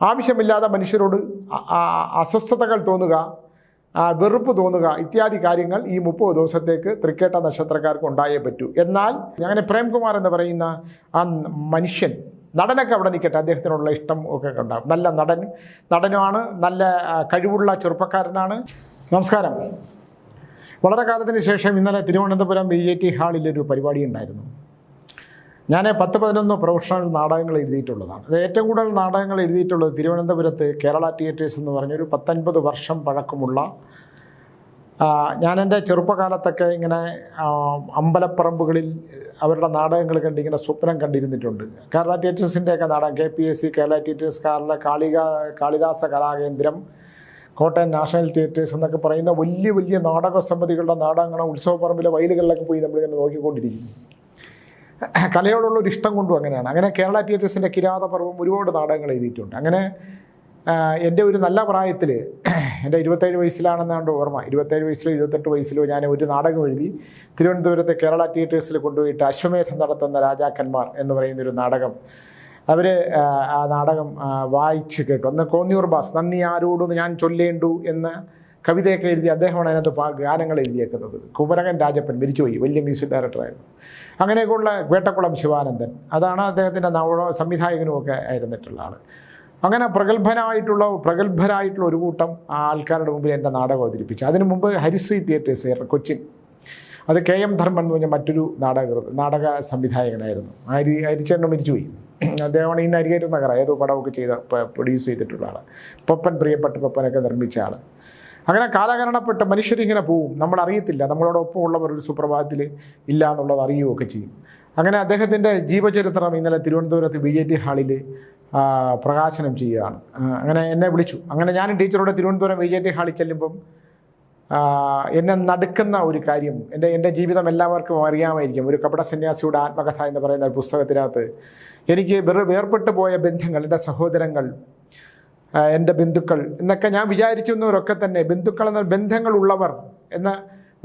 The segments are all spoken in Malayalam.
ആവശ്യമില്ലാതെ മനുഷ്യരോട് അസ്വസ്ഥതകൾ തോന്നുക, വെറുപ്പ് തോന്നുക ഇത്യാദി കാര്യങ്ങൾ ഈ 30 ദിവസത്തേക്ക് തൃക്കേട്ട നക്ഷത്രക്കാർക്ക് ഉണ്ടായേ പറ്റൂ. എന്നാൽ അങ്ങനെ പ്രേംകുമാർ എന്ന് പറയുന്ന ആ മനുഷ്യൻ, നടനൊക്കെ അവിടെ നിൽക്കട്ടെ, അദ്ദേഹത്തിനുള്ള ഇഷ്ടം ഒക്കെ ഉണ്ടാകും. നല്ല നടനുമാണ്, നല്ല കഴിവുള്ള ചെറുപ്പക്കാരനാണ്. നമസ്കാരം. വളരെ കാലത്തിന് ശേഷം ഇന്നലെ തിരുവനന്തപുരം VIT ഹാളിലൊരു പരിപാടി ഉണ്ടായിരുന്നു. ഞാൻ 10-11 പ്രൊഫഷണൽ നാടകങ്ങൾ എഴുതിയിട്ടുള്ളതാണ്. അത് ഏറ്റവും കൂടുതൽ നാടകങ്ങൾ എഴുതിയിട്ടുള്ളത് തിരുവനന്തപുരത്ത് കേരള തിയേറ്റേഴ്സ് എന്ന് പറഞ്ഞൊരു 10-50 വർഷം പഴക്കമുള്ള, ഞാൻ എൻ്റെ ചെറുപ്പകാലത്തൊക്കെ ഇങ്ങനെ അമ്പലപ്പറമ്പുകളിൽ അവരുടെ നാടകങ്ങൾ കണ്ട് ഇങ്ങനെ സ്വപ്നം കണ്ടിരുന്നിട്ടുണ്ട്. കേരള തിയേറ്റേഴ്സിൻ്റെയൊക്കെ നാടകം, KPSC Kerala Theatres, Kalidasa Kalakendram, Kottayam National Theatres എന്നൊക്കെ പറയുന്ന വലിയ വലിയ നാടക സമിതികളുടെ നാടകങ്ങൾ ഉത്സവപ്പറമ്പിലെ വയലുകളിലൊക്കെ പോയി നമ്മളിങ്ങനെ നോക്കിക്കൊണ്ടിരിക്കുന്നു. കലയോടുള്ളൊരു ഇഷ്ടം കൊണ്ടും അങ്ങനെയാണ്. അങ്ങനെ കേരള തിയേറ്റേഴ്സിൻ്റെ കിരാതപർവ്വം ഒരുപാട് നാടകങ്ങൾ എഴുതിയിട്ടുണ്ട്. അങ്ങനെ എൻ്റെ ഒരു നല്ല പ്രായത്തിൽ, എൻ്റെ 27 വയസ്സിലാണെന്നാണ്ട് ഓർമ്മ, 27 വയസ്സിലോ 28 വയസ്സിലോ ഞാൻ ഒരു നാടകം എഴുതി തിരുവനന്തപുരത്തെ കേരള തിയേറ്റേഴ്സിൽ കൊണ്ടുപോയിട്ട് അശ്വമേധം നടത്തുന്ന രാജാക്കന്മാർ എന്ന് പറയുന്നൊരു നാടകം അവർ ആ നാടകം വായിച്ച് കേട്ടു. അന്ന് കോന്നിയൂർ ബാസ് നന്ദി ആരോടും ഞാൻ ചൊല്ലേണ്ടു എന്ന കവിതയൊക്കെ എഴുതി അദ്ദേഹമാണ് അതിനകത്ത് ഗാനങ്ങൾ എഴുതിയേക്കുന്നത്. കുമരകൻ രാജപ്പൻ മരിച്ചുപോയി, വലിയ മ്യൂസിക് ഡയറക്ടറായിരുന്നു. അങ്ങനെയൊക്കെയുള്ള വേട്ടക്കുളം ശിവാനന്ദൻ, അതാണ് അദ്ദേഹത്തിൻ്റെ സംവിധായകനുമൊക്കെ ആയിരുന്നിട്ടുള്ള ആൾ. അങ്ങനെ പ്രഗത്ഭരായിട്ടുള്ള ഒരു കൂട്ടം ആൾക്കാരുടെ മുമ്പിൽ എൻ്റെ നാടകം അവതരിപ്പിച്ചു. അതിനു മുമ്പ് ഹരിശ്രീ തിയേറ്റേഴ്സ് കൊച്ചിൻ, അത് KM ധർമ്മൻ എന്ന് പറഞ്ഞ മറ്റൊരു നാടക സംവിധായകനായിരുന്നു. ഹരിച്ചേട്ടൻ മരിച്ചുപോയി. അദ്ദേഹമാണ് ഈ നരികേറ്റ നഗർ ഏതോ പടമൊക്കെ പ്രൊഡ്യൂസ് ചെയ്തിട്ടുള്ള ആൾ. പ്രിയപ്പെട്ട പപ്പനൊക്കെ നിർമ്മിച്ച ആൾ. അങ്ങനെ കാലഹരണപ്പെട്ട് മനുഷ്യരിങ്ങനെ പോവും, നമ്മളറിയത്തില്ല, നമ്മളോടൊപ്പം ഉള്ളവർ ഒരു സുപ്രഭാതത്തിൽ ഇല്ല എന്നുള്ളത് അറിയുകയൊക്കെ ചെയ്യും. അങ്ങനെ അദ്ദേഹത്തിൻ്റെ ജീവചരിത്രം ഇന്നലെ തിരുവനന്തപുരത്ത് VIT ഹാളിൽ പ്രകാശനം ചെയ്യുകയാണ്. അങ്ങനെ എന്നെ വിളിച്ചു. അങ്ങനെ ഞാനും ടീച്ചറോടെ തിരുവനന്തപുരം VIT ഹാളിൽ ചെല്ലുമ്പം എന്നെ നടുക്കുന്ന ഒരു കാര്യം, എൻ്റെ ജീവിതം എല്ലാവർക്കും അറിയാമായിരിക്കും. ഒരു കപട സന്യാസിയുടെ ആത്മകഥ എന്ന് പറയുന്ന ഒരു പുസ്തകത്തിനകത്ത് എനിക്ക് വേർപെട്ടു പോയ ബന്ധങ്ങൾ, എൻ്റെ സഹോദരങ്ങൾ, എൻ്റെ ബന്ധുക്കൾ എന്നൊക്കെ ഞാൻ വിചാരിച്ചിരുന്നവരൊക്കെ തന്നെ ബന്ധുക്കൾ എന്ന ബന്ധങ്ങളുള്ളവർ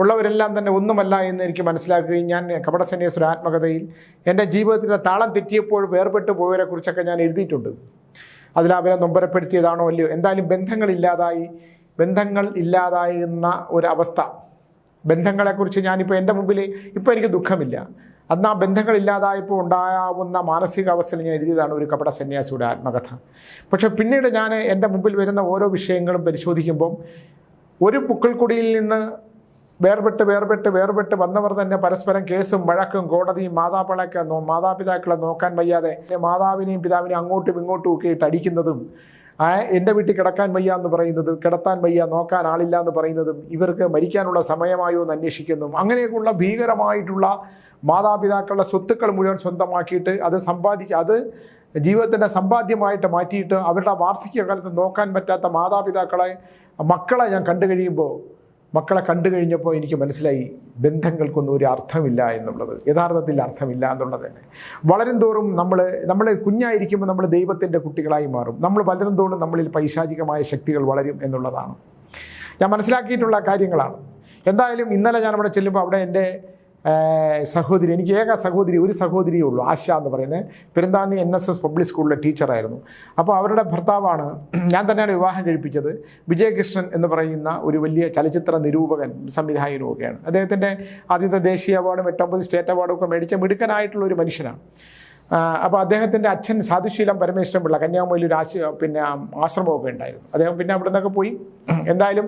ഉള്ളവരെല്ലാം തന്നെ ഒന്നുമല്ല എന്ന് എനിക്ക് മനസ്സിലാക്കുകയും ഞാൻ കപട സന്യാസിയുടെ ആത്മകഥയിൽ എൻ്റെ ജീവിതത്തിൻ്റെ താളം തെറ്റിയപ്പോൾ വേർപെട്ടു പോയവരെ കുറിച്ചൊക്കെ ഞാൻ എഴുതിയിട്ടുണ്ട്. അതിലവരെ നൊമ്പരപ്പെടുത്തിയതാണോ അല്ലയോ, എന്തായാലും ബന്ധങ്ങൾ ഇല്ലാതായിരുന്ന ഒരവസ്ഥ, ബന്ധങ്ങളെക്കുറിച്ച് ഞാനിപ്പോൾ എൻ്റെ മുമ്പിൽ ഇപ്പോൾ എനിക്ക് ദുഃഖമില്ല. അന്ന് ആ ബന്ധങ്ങളില്ലാതായപ്പോൾ ഉണ്ടാവുന്ന മാനസികാവസ്ഥയിൽ ഞാൻ എഴുതിയതാണ് ഒരു കപട സന്യാസിയുടെ ആത്മകഥ. പക്ഷെ പിന്നീട് ഞാൻ എൻ്റെ മുമ്പിൽ വരുന്ന ഓരോ വിഷയങ്ങളും പരിശോധിക്കുമ്പം ഒരു പുക്കൽക്കുടിയിൽ നിന്ന് വേർപെട്ട് വന്നവർ തന്നെ പരസ്പരം കേസും വഴക്കും കോടതിയും മാതാപിതാക്കളെ നോക്കാൻ വയ്യാതെ മാതാവിനെയും പിതാവിനെയും അങ്ങോട്ടും ഇങ്ങോട്ടും ഒക്കെ ഇട്ട് അടിക്കുന്നതും, എൻ്റെ വീട്ടിൽ കിടക്കാൻ വയ്യ എന്ന് പറയുന്നതും, കിടത്താൻ വയ്യ, നോക്കാൻ ആളില്ല എന്ന് പറയുന്നതും, ഇവർക്ക് മരിക്കാനുള്ള സമയമായോ എന്ന് അന്വേഷിക്കുന്നതും, അങ്ങനെയൊക്കെയുള്ള ഭീകരമായിട്ടുള്ള മാതാപിതാക്കളുടെ സ്വത്തുക്കൾ മുഴുവൻ സ്വന്തമാക്കിയിട്ട് അത് ജീവിതത്തിൻ്റെ സമ്പാദ്യമായിട്ട് മാറ്റിയിട്ട് അവരുടെ വാർദ്ധക്യകാലത്ത് നോക്കാൻ പറ്റാത്ത മക്കളെ ഞാൻ കണ്ടു കഴിഞ്ഞപ്പോൾ എനിക്ക് മനസ്സിലായി ബന്ധങ്ങൾക്കൊന്നും ഒരു അർത്ഥമില്ല എന്നുള്ളത്, യഥാർത്ഥത്തിൽ അർത്ഥമില്ല എന്നുള്ളത് തന്നെ. വളരും തോറും നമ്മൾ കുഞ്ഞായിരിക്കുമ്പോൾ നമ്മൾ ദൈവത്തിൻ്റെ കുട്ടികളായി മാറും. നമ്മൾ വളരും തോറും നമ്മളിൽ പൈശാചികമായ ശക്തികൾ വളരും എന്നുള്ളതാണ് ഞാൻ മനസ്സിലാക്കിയിട്ടുള്ള കാര്യങ്ങളാണ്. എന്തായാലും ഇന്നലെ ഞാൻ അവിടെ ചെല്ലുമ്പോൾ അവിടെ എൻ്റെ സഹോദരി, എനിക്ക് ഒരു സഹോദരിയേ ഉള്ളൂ, ആശ എന്ന് പറയുന്നത്, പെരുന്താന്നി NSS പബ്ലിക് സ്കൂളിലെ ടീച്ചറായിരുന്നു. അപ്പോൾ അവരുടെ ഭർത്താവാണ്, ഞാൻ തന്നെയാണ് വിവാഹം കഴിപ്പിച്ചത്, വിജയകൃഷ്ണൻ എന്ന് പറയുന്ന ഒരു വലിയ ചലച്ചിത്ര നിരൂപകൻ സംവിധായകനുമൊക്കെയാണ്. അദ്ദേഹത്തിൻ്റെ ആദ്യത്തെ ദേശീയ അവാർഡും 8 സ്റ്റേറ്റ് അവാർഡും ഒക്കെ മേടിച്ച മിടുക്കനായിട്ടുള്ള ഒരു മനുഷ്യനാണ്. അപ്പോൾ അദ്ദേഹത്തിൻ്റെ അച്ഛൻ സാധുശീലം പരമേശ്വരൻ പിള്ള കന്യാകുമാരിയിൽ ഒരു ആശ്രമമൊക്കെ ഉണ്ടായിരുന്നു. അദ്ദേഹം പിന്നെ അവിടെ നിന്നൊക്കെ പോയി. എന്തായാലും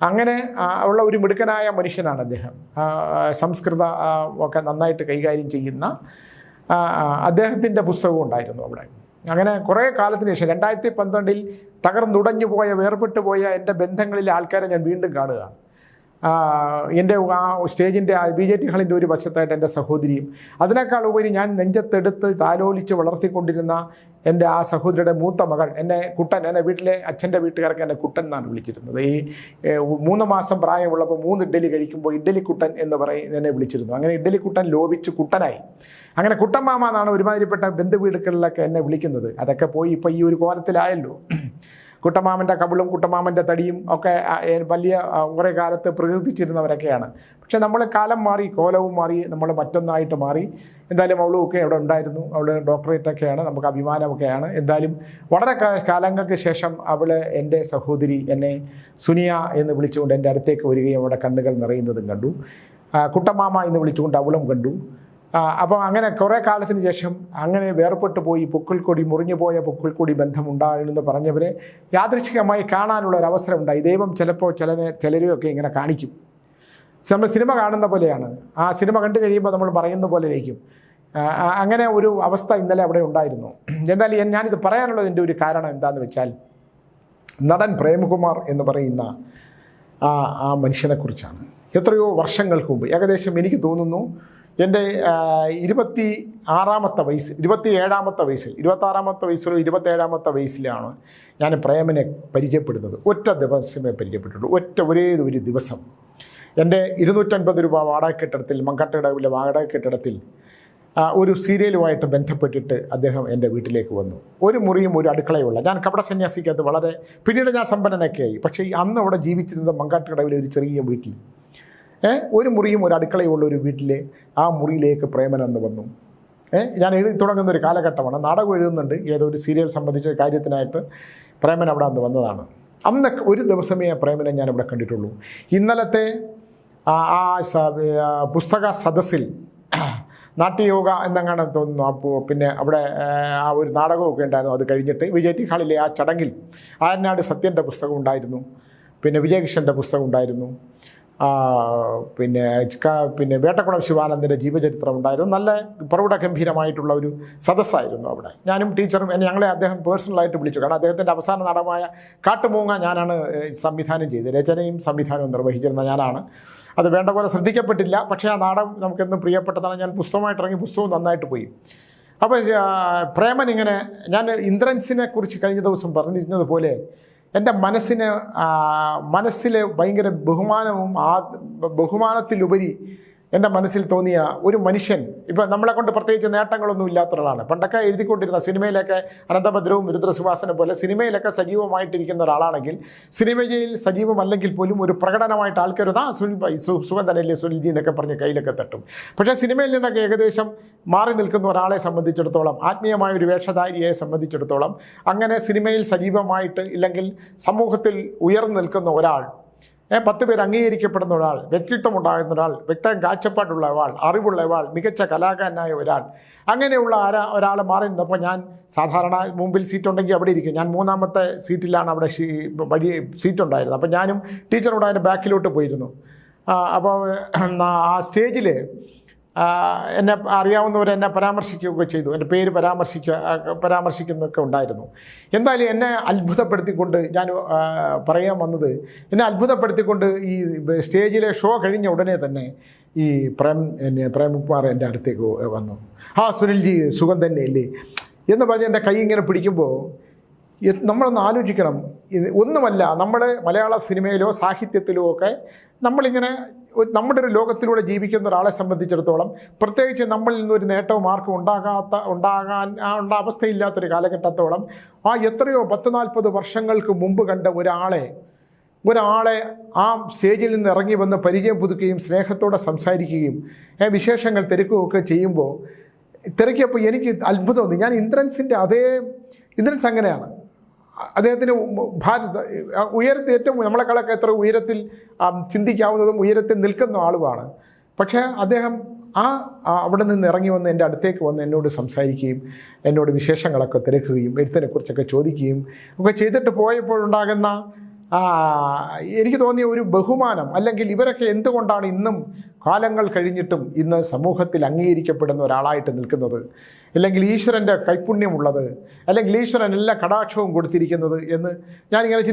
അങ്ങനെ ഉള്ള ഒരു മിടുക്കനായ മനുഷ്യനാണ് അദ്ദേഹം. സംസ്കൃത ഒക്കെ നന്നായിട്ട് കൈകാര്യം ചെയ്യുന്ന അദ്ദേഹത്തിൻ്റെ പുസ്തകവും ഉണ്ടായിരുന്നു അവിടെ. അങ്ങനെ കുറേ കാലത്തിന് ശേഷം 2012 തകർന്നുടഞ്ഞു പോയ, വേർപെട്ടു പോയ എൻ്റെ ബന്ധങ്ങളിലെ ആൾക്കാരെ ഞാൻ വീണ്ടും കാണുകയാണ്. എൻ്റെ ആ സ്റ്റേജിൻ്റെ VIT ഹാളിൻ്റെ ഒരു വശത്തായിട്ട് എൻ്റെ സഹോദരിയും, അതിനേക്കാൾ ഉപരി ഞാൻ നെഞ്ചത്തെടുത്ത് താലോലിച്ച് വളർത്തിക്കൊണ്ടിരുന്ന എൻ്റെ ആ സഹോദരിയുടെ മൂത്ത മകൾ, എന്നെ വീട്ടിലെ അച്ഛൻ്റെ വീട്ടുകാർക്ക് എന്നെ കുട്ടൻ എന്നാണ് വിളിച്ചിരുന്നത്. ഈ 3 മാസം പ്രായമുള്ളപ്പോൾ 3 ഇഡ്ഡലി കഴിക്കുമ്പോൾ ഇഡ്ഡലിക്കുട്ടൻ എന്ന് എന്നെ വിളിച്ചിരുന്നു. അങ്ങനെ ഇഡ്ഡലിക്കുട്ടൻ ലോപിച്ച് കുട്ടനായി. അങ്ങനെ കുട്ടൻ എന്നാണ് ഒരുമാതിരിപ്പെട്ട ബന്ധുവീടുകളിലൊക്കെ എന്നെ വിളിക്കുന്നത്. അതൊക്കെ പോയി ഇപ്പോൾ ഈ ഒരു കോലത്തിലായല്ലോ. കുട്ടമാമൻ്റെ കവിളും കുട്ടമാമൻ്റെ തടിയും ഒക്കെ വലിയ കുറേ കാലത്ത് പ്രകീർത്തിച്ചിരുന്നവരൊക്കെയാണ്. പക്ഷേ നമ്മൾ കാലം മാറി, കോലവും മാറി, നമ്മൾ മറ്റൊന്നായിട്ട് മാറി. എന്തായാലും അവളും ഒക്കെ അവിടെ ഉണ്ടായിരുന്നു. അവൾ ഡോക്ടറേറ്റൊക്കെയാണ്, നമുക്ക് അഭിമാനമൊക്കെയാണ്. എന്തായാലും വളരെ കാലങ്ങൾക്ക് ശേഷം അവൾ എൻ്റെ സഹോദരി എന്നെ സുനിയ എന്ന് വിളിച്ചുകൊണ്ട് എൻ്റെ അടുത്തേക്ക് വരികയും അവിടെ കണ്ണുകൾ നിറയുന്നതും കണ്ടു. കുട്ടമാമ എന്ന് വിളിച്ചുകൊണ്ട് അവളും കണ്ടു. അപ്പോൾ അങ്ങനെ കുറേ കാലത്തിന് ശേഷം അങ്ങനെ വേർപെട്ടു പോയി, പൊക്കിൾക്കൊടി മുറിഞ്ഞു പോയ പൊക്കിൾക്കൊടി ബന്ധമുണ്ടാകുമെന്ന് പറഞ്ഞവരെ യാദൃച്ഛികമായി കാണാനുള്ള ഒരു അവസരം ഉണ്ടായി. ദൈവം ചിലപ്പോൾ ചിലരെയൊക്കെ ഇങ്ങനെ കാണിക്കും. നമ്മൾ സിനിമ കാണുന്ന പോലെയാണ്. ആ സിനിമ കണ്ടു കഴിയുമ്പോൾ നമ്മൾ പറയുന്ന പോലെ ഇരിക്കും. അങ്ങനെ ഒരു അവസ്ഥ ഇന്നലെ അവിടെ ഉണ്ടായിരുന്നു. എന്തായാലും ഞാനിത് പറയാനുള്ളതിൻ്റെ ഒരു കാരണം എന്താണെന്ന് വെച്ചാൽ, നടൻ പ്രേംകുമാർ എന്ന് പറയുന്ന ആ മനുഷ്യനെക്കുറിച്ചാണ്. എത്രയോ വർഷങ്ങൾക്ക് മുമ്പ്, ഏകദേശം എനിക്ക് തോന്നുന്നു എൻ്റെ 26ാമത്തെ വയസ്സിൽ, 27ാമത്തെ വയസ്സിൽ, 26ാമത്തെ വയസ്സിലോ 27ാമത്തെ വയസ്സിലാണ് ഞാൻ പ്രേമനെ പരിചയപ്പെടുന്നത്. ഒറ്റ ദിവസമേ പരിചയപ്പെട്ടിട്ടുള്ളൂ. ഒരേ ഒരു ദിവസം എൻ്റെ 250 രൂപ വാടക കെട്ടിടത്തിൽ, മങ്കാട്ടുകടവിലെ വാടക കെട്ടിടത്തിൽ ഒരു സീരിയലുമായിട്ട് ബന്ധപ്പെട്ടിട്ട് അദ്ദേഹം എൻ്റെ വീട്ടിലേക്ക് വന്നു. ഒരു മുറിയും ഒരു അടുക്കളയുമുള്ള, ഞാൻ കപട സന്യാസിക്കകത്ത് വളരെ പിന്നീട് ഞാൻ സമ്പന്നനൊക്കെയായി. പക്ഷേ അന്ന് അവിടെ ജീവിച്ചിരുന്നത് മങ്കാട്ടുകടവിലെ ഒരു ചെറിയ വീട്ടിൽ, ഒരു മുറിയും ഒരു അടുക്കളയുള്ള ഒരു വീട്ടിലെ ആ മുറിയിലേക്ക് പ്രേമൻ എന്ന് വന്നു. ഞാൻ എഴുതി തുടങ്ങുന്ന ഒരു കാലഘട്ടമാണ്. നാടകം എഴുതുന്നുണ്ട്, ഏതോ ഒരു സീരിയൽ സംബന്ധിച്ച കാര്യത്തിനായിട്ട് പ്രേമൻ അവിടെ അന്ന് വന്നതാണ്. അന്ന് ഒരു ദിവസമേ പ്രേമനെ ഞാൻ ഇവിടെ കണ്ടിട്ടുള്ളൂ. ഇന്നലത്തെ ആ പുസ്തക സദസ്സിൽ നാട്യയോഗ എന്നങ്ങനെ തോന്നുന്നു. അപ്പോൾ പിന്നെ അവിടെ ആ ഒരു നാടകമൊക്കെ ഉണ്ടായിരുന്നു. അത് കഴിഞ്ഞിട്ട് വിജയ് ടി ഹാളിലെ ആ ചടങ്ങിൽ ആയനാട് സത്യൻ്റെ പുസ്തകം ഉണ്ടായിരുന്നു, പിന്നെ വിജയകൃഷ്ണൻ്റെ പുസ്തകം ഉണ്ടായിരുന്നു, പിന്നെ വേട്ടക്കുളം ശിവാനന്ദൻ്റെ ജീവചരിത്രം ഉണ്ടായിരുന്നു. നല്ല പ്രൗഢഗംഭീരമായിട്ടുള്ള ഒരു സദസ്സായിരുന്നു അവിടെ. ഞാനും ടീച്ചറും ഞങ്ങളെ അദ്ദേഹം പേഴ്സണലായിട്ട് വിളിച്ചു. കാരണം അദ്ദേഹത്തിൻ്റെ അവസാന നാടകമായ കാട്ടുമൂങ്ങ ഞാനാണ് സംവിധാനം ചെയ്തത്. രചനയും സംവിധാനവും നിർവഹിച്ചിരുന്ന ഞാനാണ്. അത് വേണ്ട പോലെ ശ്രദ്ധിക്കപ്പെട്ടില്ല. പക്ഷേ ആ നാടകം നമുക്കെന്നും പ്രിയപ്പെട്ടതാണ്. ഞാൻ പുസ്തകമായിട്ട് ഇറങ്ങി, പുസ്തകവും നന്നായിട്ട് പോയി. അപ്പോൾ പ്രേമൻ ഇങ്ങനെ, ഞാൻ ഇന്ദ്രൻസിനെ കുറിച്ച് കഴിഞ്ഞ ദിവസം പറഞ്ഞിരുന്നത് പോലെ എൻ്റെ മനസ്സിലെ ഭയങ്കര ബഹുമാനത്തിലുപരി എൻ്റെ മനസ്സിൽ തോന്നിയ ഒരു മനുഷ്യൻ. ഇപ്പം നമ്മളെ കൊണ്ട് പ്രത്യേകിച്ച് നേട്ടങ്ങളൊന്നും ഇല്ലാത്ത ഒരാളാണ്. പണ്ടൊക്കെ എഴുതിക്കൊണ്ടിരുന്ന സിനിമയിലൊക്കെ അനന്തഭദ്രവും രുദ്രസുവാസനെ പോലെ സിനിമയിലൊക്കെ സജീവമായിട്ടിരിക്കുന്ന ഒരാളാണെങ്കിൽ, സിനിമയിൽ സജീവമല്ലെങ്കിൽ പോലും ഒരു പ്രകടനമായിട്ട് ആൾക്കാർ സുഖം തന്നെയല്ലേ സുനിൽജി എന്നൊക്കെ പറഞ്ഞ് കയ്യിലൊക്കെ തട്ടും. പക്ഷേ സിനിമയിൽ നിന്നൊക്കെ ഏകദേശം മാറി നിൽക്കുന്ന ഒരാളെ സംബന്ധിച്ചിടത്തോളം, ആത്മീയമായ ഒരു വേഷധാരിയെ സംബന്ധിച്ചിടത്തോളം, അങ്ങനെ സിനിമയിൽ സജീവമായിട്ട് ഇല്ലെങ്കിൽ സമൂഹത്തിൽ ഉയർന്നു നിൽക്കുന്ന ഒരാൾ, 10 പേർ അംഗീകരിക്കപ്പെടുന്ന ഒരാൾ, വ്യക്തിത്വം ഉണ്ടാകുന്ന ഒരാൾ, വ്യക്തം കാഴ്ചപ്പാടുള്ള ഒരാൾ, അറിവുള്ള ഒരാൾ, മികച്ച കലാകാരനായ ഒരാൾ, അങ്ങനെയുള്ള ഒരാൾ മാറി നിന്നപ്പോൾ ഞാൻ സാധാരണ മുമ്പിൽ സീറ്റുണ്ടെങ്കിൽ അവിടെ ഇരിക്കും. ഞാൻ 3ാമത്തെ സീറ്റിലാണ് അവിടെ സീറ്റുണ്ടായിരുന്നത്. അപ്പോൾ ഞാനും ടീച്ചറോട് അതിൻ്റെ ബാക്കിലോട്ട് പോയിരുന്നു. അപ്പോൾ ആ സ്റ്റേജിൽ എന്നെ അറിയാവുന്നവരെന്നെ പരാമർശിക്കുകയൊക്കെ ചെയ്തു. എൻ്റെ പേര് പരാമർശിക്കുന്നൊക്കെ ഉണ്ടായിരുന്നു. എന്തായാലും എന്നെ അത്ഭുതപ്പെടുത്തിക്കൊണ്ട് ഞാൻ പറയാൻ വന്നത്, എന്നെ അത്ഭുതപ്പെടുത്തിക്കൊണ്ട് ഈ സ്റ്റേജിലെ ഷോ കഴിഞ്ഞ ഉടനെ തന്നെ ഈ പ്രേംകുമാർ എൻ്റെ അടുത്തേക്ക് വന്നു. സുനിൽജി സുഖം തന്നെയല്ലേ എന്ന് പറഞ്ഞ് എൻ്റെ കൈ ഇങ്ങനെ പിടിക്കുമ്പോൾ നമ്മളൊന്ന് ആലോചിക്കണം. ഒന്നുമല്ല, നമ്മൾ മലയാള സിനിമയിലോ സാഹിത്യത്തിലോ ഒക്കെ നമ്മളിങ്ങനെ നമ്മുടെ ഒരു ലോകത്തിലൂടെ ജീവിക്കുന്ന ഒരാളെ സംബന്ധിച്ചിടത്തോളം, പ്രത്യേകിച്ച് നമ്മളിൽ നിന്നൊരു നേട്ടവും ആർക്കും ഉണ്ടാകാൻ അവസ്ഥയില്ലാത്തൊരു കാലഘട്ടത്തോളം എത്രയോ 10-40 വർഷങ്ങൾക്ക് മുമ്പ് കണ്ട ഒരാളെ ആ സ്റ്റേജിൽ നിന്ന് ഇറങ്ങി വന്ന് പരിചയം പുതുക്കുകയും സ്നേഹത്തോടെ സംസാരിക്കുകയും വിശേഷങ്ങൾ തിരക്കുകയൊക്കെ ചെയ്യുമ്പോൾ എനിക്ക് അത്ഭുതം തോന്നി. ഞാൻ ഇന്ദ്രൻസ് അങ്ങനെയാണ്. അദ്ദേഹത്തിന് ഉയരത്തിൽ ഏറ്റവും നമ്മളെക്കാളൊക്കെ എത്ര ഉയരത്തിൽ ചിന്തിക്കാവുന്നതും ഉയരത്തിൽ നിൽക്കുന്ന ആളുമാണ്. പക്ഷേ അദ്ദേഹം അവിടെ നിന്ന് ഇറങ്ങി വന്ന് എൻ്റെ അടുത്തേക്ക് വന്ന് എന്നോട് സംസാരിക്കുകയും എന്നോട് വിശേഷങ്ങളൊക്കെ തിരക്കുകയും എഴുത്തിനെക്കുറിച്ചൊക്കെ ചോദിക്കുകയും ഒക്കെ ചെയ്തിട്ട് പോയപ്പോഴുണ്ടാകുന്ന എനിക്ക് തോന്നിയ ഒരു ബഹുമാനം, അല്ലെങ്കിൽ ഇവരൊക്കെ എന്തുകൊണ്ടാണ് ഇന്നും കാലങ്ങൾ കഴിഞ്ഞിട്ടും ഇന്ന് സമൂഹത്തിൽ അംഗീകരിക്കപ്പെടുന്ന ഒരാളായിട്ട് നിൽക്കുന്നത്, അല്ലെങ്കിൽ ഈശ്വരൻ്റെ കൈപുണ്യമുള്ളത്, അല്ലെങ്കിൽ ഈശ്വരൻ എല്ലാ കടാക്ഷവും കൊടുത്തിരിക്കുന്നത് എന്ന് ഞാനിങ്ങനെ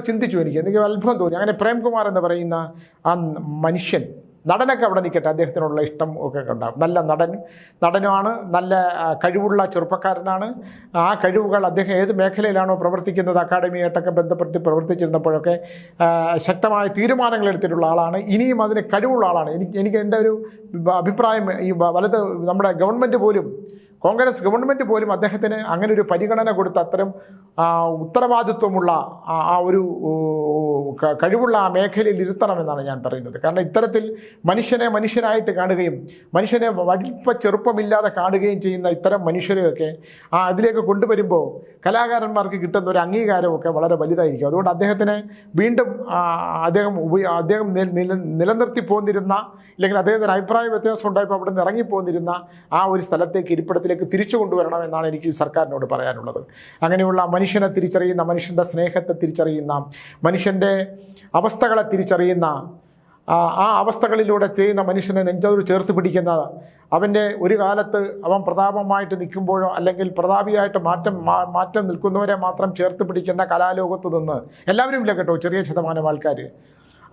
ചിന്തിച്ചു. എനിക്ക് അത്ഭുതം തോന്നി. അങ്ങനെ പ്രേംകുമാർ എന്ന് പറയുന്ന ആ മനുഷ്യൻ, നടനൊക്കെ അവിടെ നിൽക്കട്ടെ, അദ്ദേഹത്തിനുള്ള ഇഷ്ടം ഒക്കെ ഉണ്ടാകും. നല്ല നടനുമാണ്, നല്ല കഴിവുള്ള ചെറുപ്പക്കാരനാണ്. ആ കഴിവുകൾ അദ്ദേഹം ഏത് മേഖലയിലാണോ പ്രവർത്തിക്കുന്നത്, അക്കാഡമിയായിട്ടൊക്കെ ബന്ധപ്പെട്ട് പ്രവർത്തിച്ചിരുന്നപ്പോഴൊക്കെ ശക്തമായ തീരുമാനങ്ങൾ എടുത്തിട്ടുള്ള ആളാണ്. ഇനിയും അതിന് കഴിവുള്ള ആളാണ്. എനിക്ക് എൻ്റെ ഒരു അഭിപ്രായം, ഈ നമ്മുടെ ഗവൺമെൻറ് പോലും കോൺഗ്രസ് ഗവൺമെൻറ് പോലും അദ്ദേഹത്തിന് അങ്ങനെ ഒരു പരിഗണന കൊടുത്ത് അത്തരം ഉത്തരവാദിത്വമുള്ള ആ ഒരു കഴിവുള്ള ആ മേഖലയിൽ ഇരുത്തണമെന്നാണ് ഞാൻ പറയുന്നത്. കാരണം ഇത്തരത്തിൽ മനുഷ്യനെ മനുഷ്യനായിട്ട് കാണുകയും മനുഷ്യനെ വലിപ്പ ചെറുപ്പമില്ലാതെ കാണുകയും ചെയ്യുന്ന ഇത്തരം മനുഷ്യരെയൊക്കെ അതിലേക്ക് കൊണ്ടുവരുമ്പോൾ കലാകാരന്മാർക്ക് കിട്ടുന്ന ഒരു അംഗീകാരമൊക്കെ വളരെ വലുതായിരിക്കും. അതുകൊണ്ട് അദ്ദേഹത്തിന് വീണ്ടും അദ്ദേഹം നിലനിർത്തി പോന്നിരുന്ന, അല്ലെങ്കിൽ അദ്ദേഹത്തിന് അഭിപ്രായ വ്യത്യാസം ഉണ്ടായപ്പോൾ അവിടെ നിന്ന് ഇറങ്ങിപ്പോന്നിരുന്ന ആ ഒരു സ്ഥലത്തേക്ക്, ഇരിപ്പിടത്തിലേക്ക് തിരിച്ചു കൊണ്ടുവരണമെന്നാണ് എനിക്ക് സർക്കാരിനോട് പറയാനുള്ളത്. അങ്ങനെയുള്ള മനുഷ്യനെ തിരിച്ചറിയുന്ന, മനുഷ്യൻ്റെ സ്നേഹത്തെ തിരിച്ചറിയുന്ന, മനുഷ്യൻ്റെ അവസ്ഥകളെ തിരിച്ചറിയുന്ന, ആ അവസ്ഥകളിലൂടെ ചെയ്യുന്ന മനുഷ്യനെ നെഞ്ചോട് ചേർത്ത് പിടിക്കുന്ന, അവൻ്റെ ഒരു കാലത്ത് അവൻ പ്രതാപമായിട്ട് നിൽക്കുമ്പോഴോ അല്ലെങ്കിൽ പ്രതാപിയായിട്ട് മാറ്റം നിൽക്കുന്നവരെ മാത്രം ചേർത്ത് പിടിക്കുന്ന കലാലോകത്ത് നിന്ന്, എല്ലാവരും ഇല്ല കേട്ടോ, ചെറിയ ശതമാനം ആൾക്കാർ.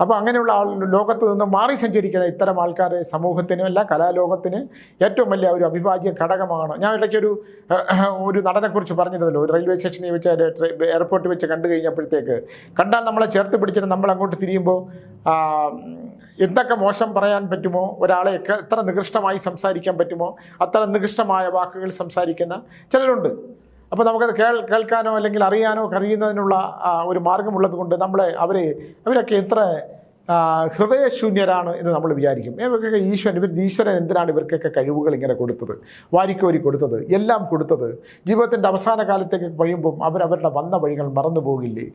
അപ്പോൾ അങ്ങനെയുള്ള ലോകത്ത് നിന്ന് മാറി സഞ്ചരിക്കുന്ന ഇത്തരം ആൾക്കാർ സമൂഹത്തിനും അല്ല കലാലോകത്തിന് ഏറ്റവും വലിയ ഒരു അവിഭാജ്യ ഘടകമാണ്. ഞാൻ ഇടയ്ക്കൊരു നടനെക്കുറിച്ച് പറഞ്ഞിരുന്നല്ലോ, ഒരു റെയിൽവേ സ്റ്റേഷനിൽ വെച്ച്, എയർപോർട്ടിൽ വെച്ച് കണ്ടു കഴിഞ്ഞപ്പോഴത്തേക്ക്, കണ്ടാൽ നമ്മളെ ചേർത്ത് പിടിച്ചിട്ട് നമ്മൾ അങ്ങോട്ട് തിരിയുമ്പോൾ എന്തൊക്കെ മോശം പറയാൻ പറ്റുമോ, ഒരാളെ എത്ര നികൃഷ്ടമായി സംസാരിക്കാൻ പറ്റുമോ അത്ര നികൃഷ്ടമായ വാക്കുകൾ സംസാരിക്കുന്ന ചിലരുണ്ട്. അപ്പോൾ നമുക്കത് കേൾക്കാനോ അല്ലെങ്കിൽ അറിയാനോ കഴിയുന്നതിനുള്ള ഒരു മാർഗമുള്ളത് കൊണ്ട് അവരൊക്കെ എത്ര ഹൃദയശൂന്യരാണ് എന്ന് നമ്മൾ വിചാരിക്കും. ഇവർക്കൊക്കെ ഈശ്വരൻ എന്തിനാണ് ഇവർക്കൊക്കെ കഴിവുകൾ ഇങ്ങനെ കൊടുത്തത്, വാരിക്കോരി കൊടുത്തത്, എല്ലാം കൊടുത്തത്? ജീവിതത്തിൻ്റെ അവസാന കാലത്തേക്ക് കഴിയുമ്പം അവരവരുടെ വന്ന വഴികൾ മറന്നു പോകില്ലേ?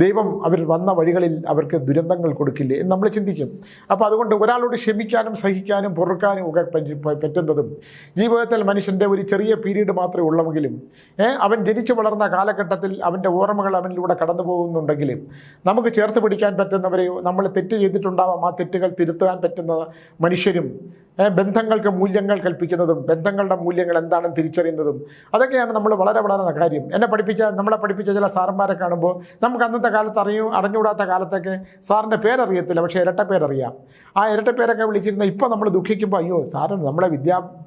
ദൈവം അവർ വന്ന വഴികളിൽ അവർക്ക് ദുരന്തങ്ങൾ കൊടുക്കില്ലേ എന്ന് നമ്മൾ ചിന്തിക്കും. അപ്പോൾ അതുകൊണ്ട് ഒരാളോട് ക്ഷമിക്കാനും സഹിക്കാനും പൊറുക്കാനും ഒക്കെ പറ്റുന്നതും ജീവിതത്തിൽ മനുഷ്യൻ്റെ ഒരു ചെറിയ പീരീഡ് മാത്രമേ ഉള്ളെങ്കിലും അവൻ ജനിച്ചു വളർന്ന കാലഘട്ടത്തിൽ അവൻ്റെ ഓർമ്മകൾ അവനിലൂടെ കടന്നു പോകുന്നുണ്ടെങ്കിലും നമുക്ക് ചേർത്ത് പിടിക്കാൻ പറ്റുന്നവരെയോ, നമ്മൾ തെറ്റ് ചെയ്തിട്ടുണ്ടാവാം ആ തെറ്റുകൾ തിരുത്താൻ പറ്റുന്ന മനുഷ്യരും, ബന്ധങ്ങൾക്ക് മൂല്യങ്ങൾ കൽപ്പിക്കുന്നതും ബന്ധങ്ങളുടെ മൂല്യങ്ങൾ എന്താണെന്ന് തിരിച്ചറിയുന്നതും, അതൊക്കെയാണ് നമ്മൾ വളരെ കാര്യം. നമ്മളെ പഠിപ്പിച്ച ചില സാറന്മാരെ കാണുമ്പോൾ നമുക്ക് അന്നത്തെ കാലത്ത് അറിഞ്ഞുകൂടാത്ത കാലത്തൊക്കെ സാറിൻ്റെ പേരറിയത്തില്ല, പക്ഷേ ഇരട്ട പേരറിയാം. ആ ഇരട്ട പേരൊക്കെ വിളിച്ചിരുന്ന ഇപ്പോൾ നമ്മൾ ദുഃഖിക്കുമ്പോൾ, അയ്യോ സാറ് നമ്മളെ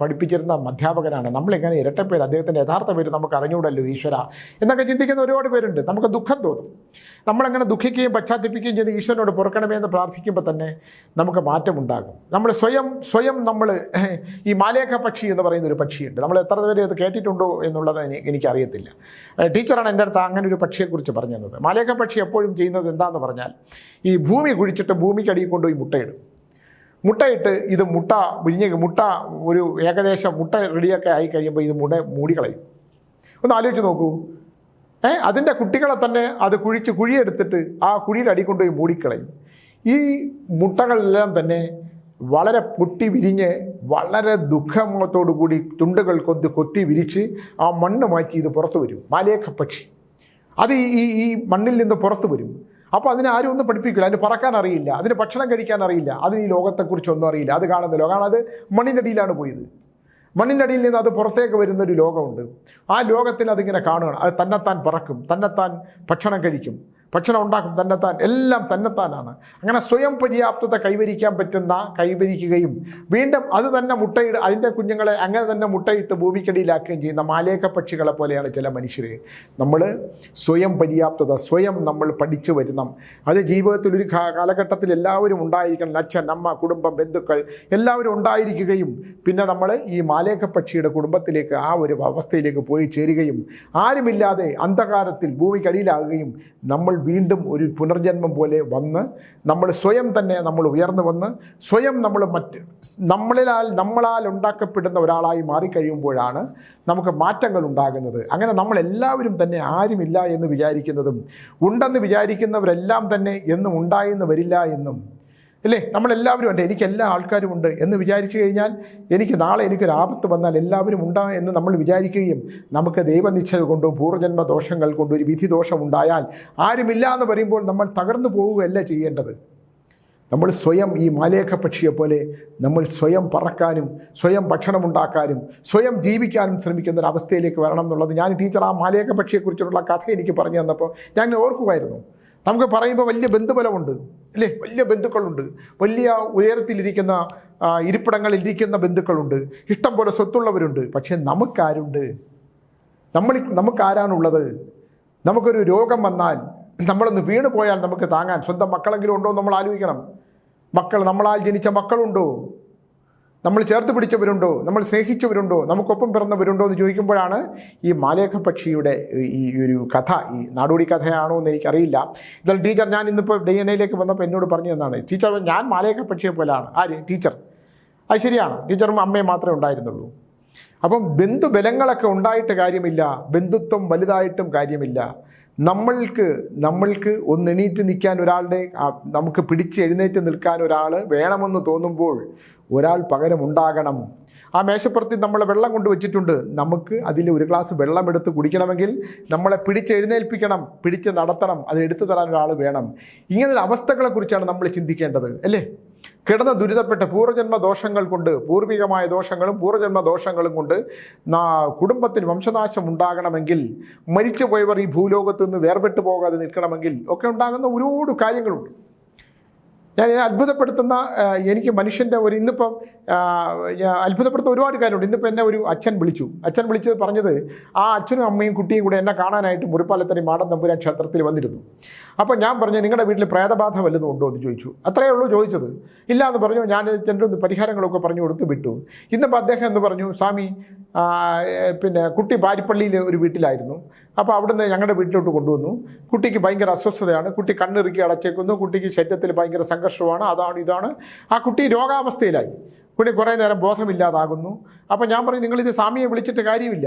പഠിപ്പിച്ചിരുന്ന അധ്യാപകനാണ്, നമ്മളിങ്ങനെ ഇരട്ട പേര്, അദ്ദേഹത്തിൻ്റെ യഥാർത്ഥ പേര് നമുക്ക് അറിഞ്ഞുകൂടല്ലോ ഈശ്വര എന്നൊക്കെ ചിന്തിക്കുന്ന ഒരുപാട് പേരുണ്ട്. നമുക്ക് ദുഃഖം തോന്നും. നമ്മളങ്ങനെ ദുഃഖിക്കുകയും പശ്ചാത്തപിക്കുകയും ചെയ്ത് ഈശ്വരനോട് പൊറുക്കണമേ എന്ന് പ്രാർത്ഥിക്കുമ്പോൾ തന്നെ നമുക്ക് മാറ്റമുണ്ടാകും. നമ്മൾ സ്വയം നമ്മൾ ഈ മാലേഖ പക്ഷി എന്ന് പറയുന്നൊരു പക്ഷിയുണ്ട്. നമ്മൾ എത്ര പേര് അത് കേട്ടിട്ടുണ്ടോ എന്നുള്ളത് എനിക്കറിയത്തില്ല. ടീച്ചറാണ് എൻ്റെ അടുത്ത് അങ്ങനെ ഒരു പക്ഷിയെക്കുറിച്ച് പറഞ്ഞു തന്നത്. മാലേഖ പക്ഷി എപ്പോഴും ചെയ്യുന്നത് എന്താണെന്ന് പറഞ്ഞാൽ, ഈ ഭൂമി കുഴിച്ചിട്ട് ഭൂമിക്കടിയിൽ കൊണ്ടുപോയി മുട്ടയിട്ട് ഇത് മുട്ട ഒരു ഏകദേശം മുട്ട റെഡിയൊക്കെ ആയി കഴിയുമ്പോൾ ഇത് മൂടിക്കളയും. ഒന്ന് ആലോചിച്ച് നോക്കൂ. അതിൻ്റെ കുട്ടികളെ തന്നെ അത് കുഴിയെടുത്തിട്ട് ആ കുഴിയുടെ അടി കൊണ്ടുപോയി മൂടിക്കളയും. ഈ മുട്ടകളെല്ലാം തന്നെ വളരെ പൊട്ടി വിരിഞ്ഞ് വളരെ ദുഃഖത്തോടു കൂടി തുണ്ടുകൾ കൊത്തി വിരിച്ച് ആ മണ്ണ് മാറ്റി ഇത് പുറത്തു വരും. മാലേഖ പക്ഷി അത് ഈ മണ്ണിൽ നിന്ന് പുറത്തു വരും. അപ്പോൾ അതിനെ ആരും ഒന്നും പഠിപ്പിക്കില്ല. അതിന് പറക്കാൻ അറിയില്ല, അതിന് ഭക്ഷണം കഴിക്കാൻ അറിയില്ല, അതിന് ഈ ലോകത്തെക്കുറിച്ചൊന്നും അറിയില്ല. അത് കാണുന്ന ലോകമാണ്, അത് മണ്ണിൻ്റെ അടിയിലാണ് പോയത്. മണ്ണിൻ്റെ അടിയിൽ നിന്ന് അത് പുറത്തേക്ക് വരുന്നൊരു ലോകമുണ്ട്. ആ ലോകത്തിൽ അതിങ്ങനെ കാണുകയാണ്. അത് തന്നെത്താൻ പറക്കും, തന്നെത്താൻ ഭക്ഷണം കഴിക്കും, ഭക്ഷണം ഉണ്ടാക്കും, തന്നെത്താൻ എല്ലാം തന്നെത്താനാണ്. അങ്ങനെ സ്വയം പര്യാപ്തത കൈവരിക്കുകയും വീണ്ടും അത് തന്നെ അതിൻ്റെ കുഞ്ഞുങ്ങളെ അങ്ങനെ തന്നെ മുട്ടയിട്ട് ഭൂമിക്കടിയിലാക്കുകയും ചെയ്യുന്ന മാലേഖ പക്ഷികളെ പോലെയാണ് ചില മനുഷ്യർ. നമ്മൾ സ്വയം പര്യാപ്തത നമ്മൾ പഠിച്ചു വരണം. അത് ജീവിതത്തിൽ ഒരു കാലഘട്ടത്തിൽ എല്ലാവരും ഉണ്ടായിരിക്കണം. അച്ഛൻ, അമ്മ, കുടുംബം, ബന്ധുക്കൾ എല്ലാവരും ഉണ്ടായിരിക്കുകയും പിന്നെ നമ്മൾ ഈ മാലേഖ പക്ഷിയുടെ കുടുംബത്തിലേക്ക് ആ ഒരു അവസ്ഥയിലേക്ക് പോയി ചേരുകയും ആരുമില്ലാതെ അന്ധകാരത്തിൽ ഭൂമിക്കടിയിലാകുകയും നമ്മൾ വീണ്ടും ഒരു പുനർജന്മം പോലെ വന്ന് നമ്മൾ സ്വയം തന്നെ നമ്മൾ ഉയർന്നു വന്ന് സ്വയം നമ്മളാൽ ഉണ്ടാക്കപ്പെടുന്ന ഒരാളായി മാറിക്കഴിയുമ്പോഴാണ് നമുക്ക് മാറ്റങ്ങൾ ഉണ്ടാകുന്നത്. അങ്ങനെ നമ്മളെല്ലാവരും തന്നെ ആരുമില്ല എന്ന് വിചാരിക്കുന്നതും ഉണ്ടെന്ന് വിചാരിക്കുന്നവരെല്ലാം തന്നെ എന്നും ഉണ്ടായെന്ന് വരില്ല എന്നും അല്ലേ, നമ്മളെല്ലാവരും ഉണ്ട്, എനിക്ക് എല്ലാ ആൾക്കാരും ഉണ്ട് എന്ന് വിചാരിച്ചു കഴിഞ്ഞാൽ നാളെ എനിക്കൊരു ആപത്ത് വന്നാൽ എല്ലാവരും ഉണ്ടാകും എന്ന് നമ്മൾ വിചാരിക്കുകയും നമുക്ക് ദൈവനിശ്ചയ കൊണ്ടും പൂർവ്വജന്മ ദോഷങ്ങൾ കൊണ്ടും ഒരു വിധി ദോഷം ഉണ്ടായാൽ ആരുമില്ല എന്ന് പറയുമ്പോൾ നമ്മൾ തകർന്നു പോവുകയല്ല ചെയ്യേണ്ടത്. നമ്മൾ സ്വയം ഈ മാലേഖ പക്ഷിയെ പോലെ നമ്മൾ സ്വയം പറക്കാനും സ്വയം ഭക്ഷണമുണ്ടാക്കാനും സ്വയം ജീവിക്കാനും ശ്രമിക്കുന്ന ഒരു അവസ്ഥയിലേക്ക് വരണം എന്നുള്ളത് ഞാൻ ടീച്ചർ ആ മാലേഖ പക്ഷിയെക്കുറിച്ചുള്ള കഥ എനിക്ക് പറഞ്ഞു തന്നപ്പോൾ ഞാൻ ഓർക്കുമായിരുന്നു. നമുക്ക് പറയുമ്പോൾ വലിയ ബന്ധുബലമുണ്ട് അല്ലേ, വലിയ ബന്ധുക്കളുണ്ട്, വലിയ ഉയരത്തിലിരിക്കുന്ന ഇരിപ്പിടങ്ങളിലിരിക്കുന്ന ബന്ധുക്കളുണ്ട്, ഇഷ്ടം പോലെ സ്വത്തുള്ളവരുണ്ട്. പക്ഷേ നമുക്കാരുണ്ട്? നമുക്കാരാണുള്ളത്? നമുക്കൊരു രോഗം വന്നാൽ, നമ്മളൊന്ന് വീണ് പോയാൽ നമുക്ക് താങ്ങാൻ സ്വന്തം മക്കളെങ്കിലും ഉണ്ടോ എന്ന് നമ്മൾ ആലോചിക്കണം. നമ്മളാൽ ജനിച്ച മക്കളുണ്ടോ? നമ്മൾ ചേർത്ത് പിടിച്ചവരുണ്ടോ, നമ്മൾ സ്നേഹിച്ചവരുണ്ടോ, നമുക്കൊപ്പം പിറന്നവരുണ്ടോ എന്ന് ചോദിക്കുമ്പോഴാണ് ഈ മാലേഖ പക്ഷിയുടെ ഈ ഒരു കഥ, ഈ നാടോടി കഥയാണോ എന്ന് എനിക്കറിയില്ല. ഇതായാലും ടീച്ചർ, ഞാൻ ഇന്നിപ്പോൾ DNA-യിലേക്ക് വന്നപ്പോൾ എന്നോട് പറഞ്ഞു തന്നാണ്, ടീച്ചർ ഞാൻ മാലേഖ പക്ഷിയെ പോലെയാണ്. ആര്? ടീച്ചർ. അത് ശരിയാണ്, ടീച്ചറും അമ്മയും മാത്രമേ ഉണ്ടായിരുന്നുള്ളൂ. അപ്പം ബന്ധുബലങ്ങളൊക്കെ ഉണ്ടായിട്ട് കാര്യമില്ല, ബന്ധുത്വം വലുതായിട്ടും കാര്യമില്ല. നമ്മൾക്ക് ഒന്ന് എണീറ്റ് നിൽക്കാൻ ഒരാളുടെ, നമുക്ക് പിടിച്ച് എഴുന്നേറ്റ് നിൽക്കാൻ ഒരാൾ വേണമെന്ന് തോന്നുമ്പോൾ ഒരാൾ പകരം ഉണ്ടാകണം. ആ മേശപ്പുറത്ത് നമ്മൾ വെള്ളം കൊണ്ട് വെച്ചിട്ടുണ്ട്, നമുക്ക് അതിൽ ഒരു ഗ്ലാസ് വെള്ളം എടുത്ത് കുടിക്കണമെങ്കിൽ നമ്മളെ പിടിച്ചെഴുന്നേൽപ്പിക്കണം, പിടിച്ച് നടത്തണം, അത് എടുത്തു തരാൻ ഒരാൾ വേണം. ഇങ്ങനൊരു അവസ്ഥകളെക്കുറിച്ചാണ് നമ്മൾ ചിന്തിക്കേണ്ടത്, അല്ലേ? കിടന്ന ദുരിതപ്പെട്ട പൂർവ്വജന്മ ദോഷങ്ങൾ കൊണ്ട്, പൂർവികമായ ദോഷങ്ങളും പൂർവ്വജന്മ ദോഷങ്ങളും കൊണ്ട് കുടുംബത്തിന് വംശനാശം ഉണ്ടാകണമെങ്കിൽ, മരിച്ചുപോയവർ ഈ ഭൂലോകത്ത് നിന്ന് വേർപെട്ടു പോകാതെ നിൽക്കണമെങ്കിൽ ഒക്കെ ഉണ്ടാകുന്ന ഒരുപാട് കാര്യങ്ങളുണ്ട്. ഞാൻ അത്ഭുതപ്പെടുത്തുന്ന, എനിക്ക് മനുഷ്യൻ്റെ ഒരു ഇന്നിപ്പം അത്ഭുതപ്പെടുത്തുന്ന ഒരുപാട് കാര്യമുണ്ട്. ഇന്നിപ്പോൾ എന്നെ ഒരു അച്ഛൻ വിളിച്ചത് പറഞ്ഞത്, ആ അച്ഛനും അമ്മയും കുട്ടിയും കൂടെ എന്നെ കാണാനായിട്ട് മുറിപ്പാലത്തടി മാടൻ തമ്പുരാൻ ക്ഷേത്രത്തിൽ വന്നിരുന്നു. അപ്പോൾ ഞാൻ പറഞ്ഞു, നിങ്ങളുടെ വീട്ടിൽ പ്രേതബാധ വല്ലതും ഉണ്ടോ എന്ന് ചോദിച്ചു. അത്രയേ ഉള്ളൂ ചോദിച്ചത്. ഇല്ല എന്ന് പറഞ്ഞു. ഞാൻ ചെന്ന് പരിഹാരങ്ങളൊക്കെ പറഞ്ഞു കൊടുത്ത് വിട്ടു. ഇന്നിപ്പോൾ അദ്ദേഹം എന്ന് പറഞ്ഞു, സ്വാമി കുട്ടി പാരിപ്പള്ളിയിൽ ഒരു വീട്ടിലായിരുന്നു. അപ്പോൾ അവിടുന്ന് ഞങ്ങളുടെ വീട്ടിലോട്ട് കൊണ്ടുവന്നു. കുട്ടിക്ക് ഭയങ്കര അസ്വസ്ഥതയാണ്, കുട്ടി കണ്ണിറുക്കി അടച്ചേക്കുന്നു, കുട്ടിക്ക് ശരീരത്തിൽ ഭയങ്കര സംഘർഷമാണ്, അതാണ് ഇതാണ്. ആ കുട്ടി രോഗാവസ്ഥയിലായി, കുട്ടി കുറേ നേരം ബോധമില്ലാതാകുന്നു. അപ്പോൾ ഞാൻ പറഞ്ഞു, നിങ്ങളിത് സ്വാമിയെ വിളിച്ചിട്ട് കാര്യമില്ല,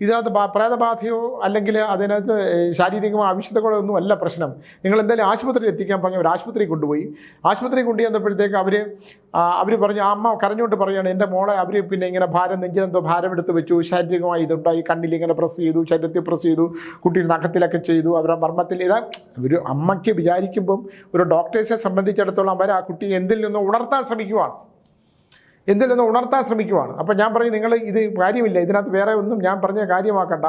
ഇതിനകത്ത് പ്രേതബാധയോ അല്ലെങ്കിൽ അതിനകത്ത് ശാരീരികമായ ആവശ്യതകളോ ഒന്നും അല്ല പ്രശ്നം. നിങ്ങൾ എന്തായാലും ആശുപത്രിയിൽ എത്തിക്കാൻ പറഞ്ഞ് അവർ ആശുപത്രി കൊണ്ടുപോയി. ആശുപത്രി കൊണ്ടുചെന്നപ്പോഴത്തേക്ക് അവർ പറഞ്ഞു, ആ അമ്മ കരഞ്ഞുകൊണ്ട് പറയുകയാണ്, എൻ്റെ മോളെ അവർ ഇങ്ങനെ നെഞ്ചിലെന്തോ ഭാരം എടുത്ത് വെച്ചു, ശാരീരികമായി ഇതുണ്ടായി, കണ്ണിൽ ഇങ്ങനെ പ്രസ് ചെയ്തു, ശരീരത്തിൽ പ്രസ് ചെയ്തു, കുട്ടിയുടെ നഖത്തിലൊക്കെ ചെയ്തു, അവരുടെ മർമ്മത്തിൽ. ഇതാ ഒരു അമ്മയ്ക്ക് വിചാരിക്കുമ്പം ഒരു ഡോക്ടേഴ്സിനെ സംബന്ധിച്ചിടത്തോളം അവർ ആ കുട്ടിയെ എന്തിൽ നിന്നോ ഉണർത്താൻ ശ്രമിക്കുവാണ്. അപ്പോൾ ഞാൻ പറയും, നിങ്ങൾ ഇത് കാര്യമില്ല, ഇതിനകത്ത് വേറെ ഒന്നും ഞാൻ പറഞ്ഞ കാര്യമാക്കണ്ട.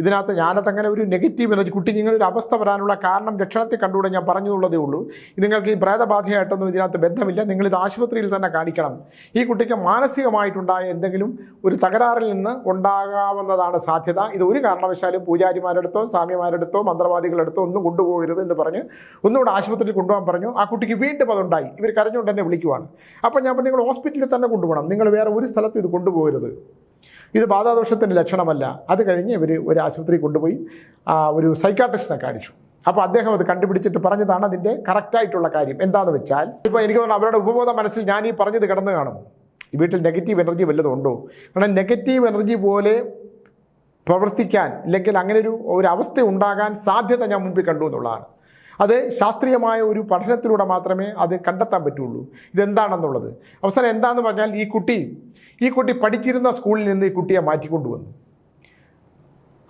ഇതിനകത്ത് അങ്ങനെ ഒരു നെഗറ്റീവ് എനർജി, കുട്ടിക്ക് ഇങ്ങനെ ഒരു അവസ്ഥ വരാനുള്ള കാരണം ലക്ഷണത്തിൽ കണ്ടുകൂടെ ഞാൻ പറഞ്ഞുള്ളതേ ഉള്ളൂ. നിങ്ങൾക്ക് ഈ പ്രേതബാധയായിട്ടൊന്നും ഇതിനകത്ത് ബന്ധമില്ല, നിങ്ങളിത് ആശുപത്രിയിൽ തന്നെ കാണിക്കണം. ഈ കുട്ടിക്ക് മാനസികമായിട്ടുണ്ടായ എന്തെങ്കിലും ഒരു തകരാറിൽ നിന്ന് ഉണ്ടാകാവുന്നതാണ് സാധ്യത. ഇത് ഒരു കാരണവശാലും പൂജാരിമാരെടുത്തോ സ്വാമിമാരെടുത്തോ മന്ത്രവാദികളെടുത്തോ ഒന്നും കൊണ്ടുപോകരുത് എന്ന് പറഞ്ഞ് ഒന്നുകൂടെ ആശുപത്രിയിൽ കൊണ്ടുപോകാൻ പറഞ്ഞു. ആ കുട്ടിക്ക് വീണ്ടും അതുണ്ടായി. ഇവർ കരഞ്ഞുകൊണ്ട് എന്നെ വിളിക്കുവാണ്. അപ്പോൾ ഞാൻ പറഞ്ഞു, നിങ്ങൾ ഹോസ്പിറ്റലിൽ തന്നെ കൊണ്ടുപോകണം, നിങ്ങൾ വേറെ ഒരു സ്ഥലത്ത് ഇത് കൊണ്ടുപോകരുത്, ഇത് ബാധാദോഷത്തിൻ്റെ ലക്ഷണമല്ല. അത് കഴിഞ്ഞ് ഇവർ ഒരു ആശുപത്രി കൊണ്ടുപോയി ഒരു സൈക്കാട്രിസ്റ്റിനെ കാണിച്ചു. അപ്പോൾ അദ്ദേഹം അത് കണ്ടുപിടിച്ചിട്ട് പറഞ്ഞതാണ് അതിൻ്റെ കറക്റ്റായിട്ടുള്ള കാര്യം. എന്താണെന്ന് വെച്ചാൽ, ഇപ്പോൾ എനിക്ക് തോന്നുന്നു അവരുടെ ഉപബോധ മനസ്സിൽ ഞാൻ ഈ പറഞ്ഞത് കിടന്ന് കാണും, ഈ വീട്ടിൽ നെഗറ്റീവ് എനർജി വല്ലതും ഉണ്ടോ. കാരണം നെഗറ്റീവ് എനർജി പോലെ പ്രവർത്തിക്കാൻ അല്ലെങ്കിൽ അങ്ങനെ ഒരു അവസ്ഥ ഉണ്ടാകാൻ സാധ്യത ഞാൻ മുൻപിൽ കണ്ടു എന്നുള്ളതാണ്. അത് ശാസ്ത്രീയമായ ഒരു പഠനത്തിലൂടെ മാത്രമേ അത് കണ്ടെത്താൻ പറ്റുള്ളൂ ഇതെന്താണെന്നുള്ളത്. അവസാനം എന്താണെന്ന് പറഞ്ഞാൽ, ഈ കുട്ടി പഠിച്ചിരുന്ന സ്കൂളിൽ നിന്ന് ഈ കുട്ടിയെ മാറ്റിക്കൊണ്ടുവന്നു.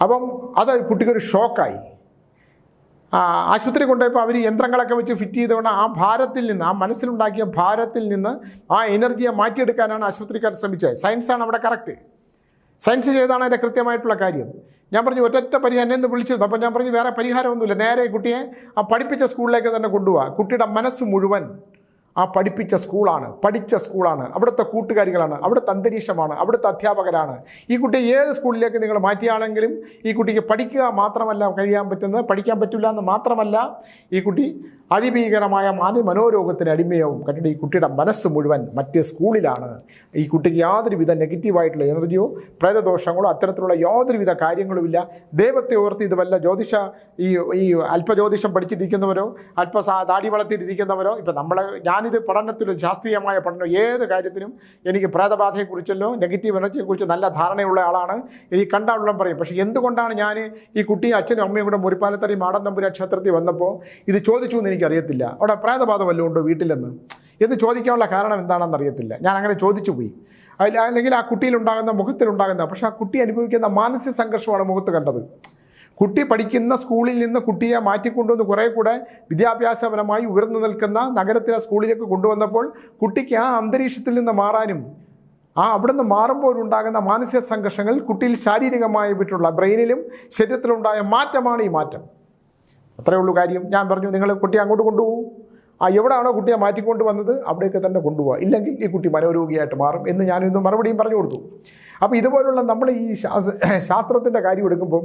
അപ്പം അത് കുട്ടിക്കൊരു ഷോക്കായി. ആശുപത്രി കൊണ്ടുപോയപ്പോൾ അവർ യന്ത്രങ്ങളൊക്കെ വെച്ച് ഫിറ്റ് ചെയ്തുകൊണ്ട് ആ ഭാരത്തിൽ നിന്ന്, ആ മനസ്സിലുണ്ടാക്കിയ ഭാരത്തിൽ നിന്ന് ആ എനർജിയെ മാറ്റിയെടുക്കാനാണ് ആശുപത്രിക്കാർ ശ്രമിച്ചത്. സയൻസാണ് അവിടെ കറക്റ്റ്, സയൻസ് ചെയ്താണ് അതിൻ്റെ കൃത്യമായിട്ടുള്ള കാര്യം. ഞാൻ പറഞ്ഞു, ഒറ്റ പരിഹാരം എന്നെ വിളിച്ചിരുന്നു. അപ്പോൾ ഞാൻ പറഞ്ഞു, വേറെ പരിഹാരമൊന്നുമില്ല, നേരെ കുട്ടിയെ ആ പഠിപ്പിച്ച സ്കൂളിലേക്ക് തന്നെ കൊണ്ടുപോവുക. കുട്ടിയുടെ മനസ്സ് മുഴുവൻ ആ പഠിച്ച സ്കൂളാണ്, അവിടുത്തെ കൂട്ടുകാരികളാണ്, അവിടുത്തെ അന്തരീക്ഷമാണ്, അവിടുത്തെ അധ്യാപകരാണ്. ഈ കുട്ടിയെ ഏത് സ്കൂളിലേക്ക് നിങ്ങൾ മാറ്റിയാണെങ്കിലും ഈ കുട്ടിക്ക് പഠിക്കുക മാത്രമല്ല പഠിക്കാൻ പറ്റില്ല എന്ന് മാത്രമല്ല, ഈ കുട്ടി അതിഭീകരമായ മനോരോഗത്തിന് അടിമയാവും. കാരണം ഈ കുട്ടിയുടെ മനസ്സ് മുഴുവൻ മറ്റേ സ്കൂളിലാണ്. ഈ കുട്ടിക്ക് യാതൊരുവിധ നെഗറ്റീവായിട്ടുള്ള എനർജിയോ പ്രേതദോഷങ്ങളോ അത്തരത്തിലുള്ള യാതൊരുവിധ കാര്യങ്ങളുമില്ല. ദൈവത്തെ ഓർത്ത് ഇത് വല്ല ഈ അല്പജ്യോതിഷം പഠിച്ചിരിക്കുന്നവരോ താടി വളർത്തിയിട്ടിരിക്കുന്നവരോ, ഇപ്പം ഞാനിത് പഠനത്തിലും ശാസ്ത്രീയമായ പഠനം ഏത് കാര്യത്തിനും എനിക്ക് പ്രേതബാധയെക്കുറിച്ചല്ലോ നെഗറ്റീവ് എനർജിയെക്കുറിച്ച് നല്ല ധാരണയുള്ള ആളാണ്. എനിക്ക് കണ്ടാളും പറയും. പക്ഷേ എന്തുകൊണ്ടാണ് ഞാൻ ഈ കുട്ടി അച്ഛനും അമ്മയും കൂടെ മുറിപ്പാലത്തടി മാടൻ തമ്പുരാൻ ക്ഷേത്രത്തിൽ വന്നപ്പോൾ ഇത് ചോദിച്ചു എന്ന് എനിക്കറിയത്തില്ല, അവിടെ പ്രേതബാധ വല്ലതും ഉണ്ടോ വീട്ടിലെന്ന് എന്ന് ചോദിക്കാനുള്ള കാരണം എന്താണെന്ന് അറിയത്തില്ല. ഞാൻ അങ്ങനെ ചോദിച്ചു പോയി. അല്ലെങ്കിൽ ആ കുട്ടിയിലുണ്ടാകുന്ന മുഖത്തിലുണ്ടാകുന്ന, പക്ഷേ ആ കുട്ടി അനുഭവിക്കുന്ന മാനസിക സംഘർഷമാണ് മുഖത്ത് കണ്ടത്. കുട്ടി പഠിക്കുന്ന സ്കൂളിൽ നിന്ന് കുട്ടിയെ മാറ്റിക്കൊണ്ടുവന്ന് കുറേ കൂടെ വിദ്യാഭ്യാസപരമായി ഉയർന്നു നിൽക്കുന്ന നഗരത്തിലെ സ്കൂളിലേക്ക് കൊണ്ടുവന്നപ്പോൾ കുട്ടിക്ക് ആ അന്തരീക്ഷത്തിൽ നിന്ന് മാറാനും അവിടെ നിന്ന് മാറുമ്പോഴുണ്ടാകുന്ന മാനസിക സംഘർഷങ്ങൾ കുട്ടിയിൽ ശാരീരികമായിട്ടുള്ള ബ്രെയിനിലും ശരീരത്തിലുണ്ടായ മാറ്റമാണ് ഈ മാറ്റം. അത്രയേ ഉള്ളൂ കാര്യം. ഞാൻ പറഞ്ഞു, നിങ്ങൾ കുട്ടിയെ അങ്ങോട്ട് കൊണ്ടുപോകൂ, എവിടെയാണോ കുട്ടിയെ മാറ്റിക്കൊണ്ട് വന്നത് അവിടേക്ക് തന്നെ കൊണ്ടുപോകുക, ഇല്ലെങ്കിൽ ഈ കുട്ടി മനോരോഗിയായിട്ട് മാറും എന്ന് ഞാനിന്ന് മറുപടിയും പറഞ്ഞു കൊടുത്തു. അപ്പോൾ ഇതുപോലുള്ള നമ്മൾ ഈ ശാസ്ത്രത്തിൻ്റെ കാര്യം എടുക്കുമ്പം,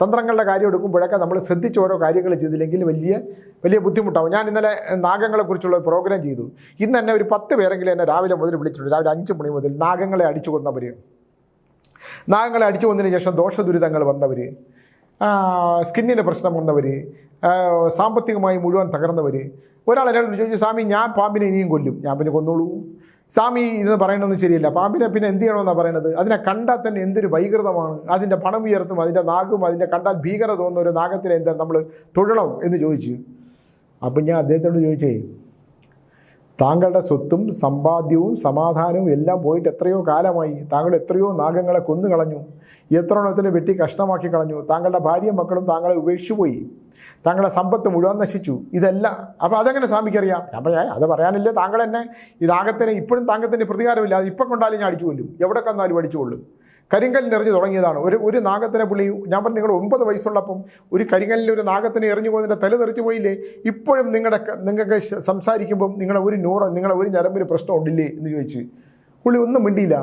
തന്ത്രങ്ങളുടെ കാര്യം എടുക്കുമ്പോഴൊക്കെ നമ്മൾ ശ്രദ്ധിച്ച് ഓരോ കാര്യങ്ങൾ ചെയ്തില്ലെങ്കിൽ വലിയ ബുദ്ധിമുട്ടാവും. ഞാൻ ഇന്നലെ നാഗങ്ങളെക്കുറിച്ചുള്ള ഒരു പ്രോഗ്രാം ചെയ്തു. ഇന്ന് തന്നെ ഒരു 10 പേരെങ്കിലും എന്നെ രാവിലെ മുതൽ വിളിച്ചിട്ടുണ്ട്. രാവിലെ 5 മണി മുതൽ നാഗങ്ങളെ അടിച്ചു കൊന്നവർ, നാഗങ്ങളെ അടിച്ചു കൊന്നതിന് ശേഷം ദോഷദുരിതങ്ങൾ വന്നവർ, സ്കിന്നിന് പ്രശ്നം വന്നവർ, സാമ്പത്തികമായി മുഴുവൻ തകർന്നവർ. ഒരാൾ എന്നോട് ചോദിച്ചു, സ്വാമി ഞാൻ പാമ്പിനെ ഇനിയും കൊല്ലും. ഞാൻ പിന്നെ കൊന്നോളൂ സ്വാമി, ഇതെന്ന് പറയണമെന്ന് ശരിയല്ല. പാമ്പിനെ പിന്നെ എന്ത് ചെയ്യണമെന്നാണ് പറയണത്? അതിനെ കണ്ടാൽ തന്നെ എന്തൊരു വൈകൃതമാണ്. അതിൻ്റെ പണം ഉയർത്തും, അതിൻ്റെ നാഗും, അതിൻ്റെ കണ്ടാൽ ഭീകരത തോന്നുന്ന ഒരു നാഗത്തിനെ എന്താ നമ്മൾ തൊഴണം എന്ന് ചോദിച്ചു. അപ്പം ഞാൻ അദ്ദേഹത്തോട് ചോദിച്ചേ, താങ്കളുടെ സ്വത്തും സമ്പാദ്യവും സമാധാനവും എല്ലാം പോയിട്ട് എത്രയോ കാലമായി. താങ്കൾ എത്രയോ നാഗങ്ങളെ കൊന്നു കളഞ്ഞു, എത്ര എണ്ണത്തിന് വെട്ടി കഷ്ണമാക്കി കളഞ്ഞു. താങ്കളുടെ ഭാര്യയും മക്കളും താങ്കളെ ഉപേക്ഷിച്ചു പോയി, താങ്കളുടെ സമ്പത്ത് മുഴുവൻ നശിച്ചു. ഇതെല്ലാം അപ്പോൾ അതെങ്ങനെ സ്വാമിക്കറിയാം? ഞാൻ പറയാം, അത് പറയാനില്ലേ, താങ്കൾ എന്നെ ഈ നാഗത്തിന് ഇപ്പോഴും താങ്കത്തിന് പ്രതികാരമില്ല. അത് ഇപ്പം കൊണ്ടാലും ഞാൻ അടിച്ചു കൊല്ലും, എവിടെ കന്നാലും അടിച്ചു കൊള്ളും. കരിങ്കല്ലിൽ എറിഞ്ഞു തുടങ്ങിയതാണ്. ഒരു നാഗത്തിനെ പുള്ളി, ഞാൻ പറഞ്ഞു, നിങ്ങൾ 9 വയസ്സുള്ളപ്പം ഒരു കരിങ്കല്ലിൽ ഒരു നാഗത്തിനെ എറിഞ്ഞു പോകുന്നതിൻ്റെ തല തെറിച്ചു പോയില്ലേ? ഇപ്പോഴും നിങ്ങൾക്ക് സംസാരിക്കുമ്പം നിങ്ങളെ ഒരു ഞരമ്പിന് പ്രശ്നം ഉണ്ടില്ലേ എന്ന് ചോദിച്ചു. പുള്ളി ഒന്നും മിണ്ടിയില്ല.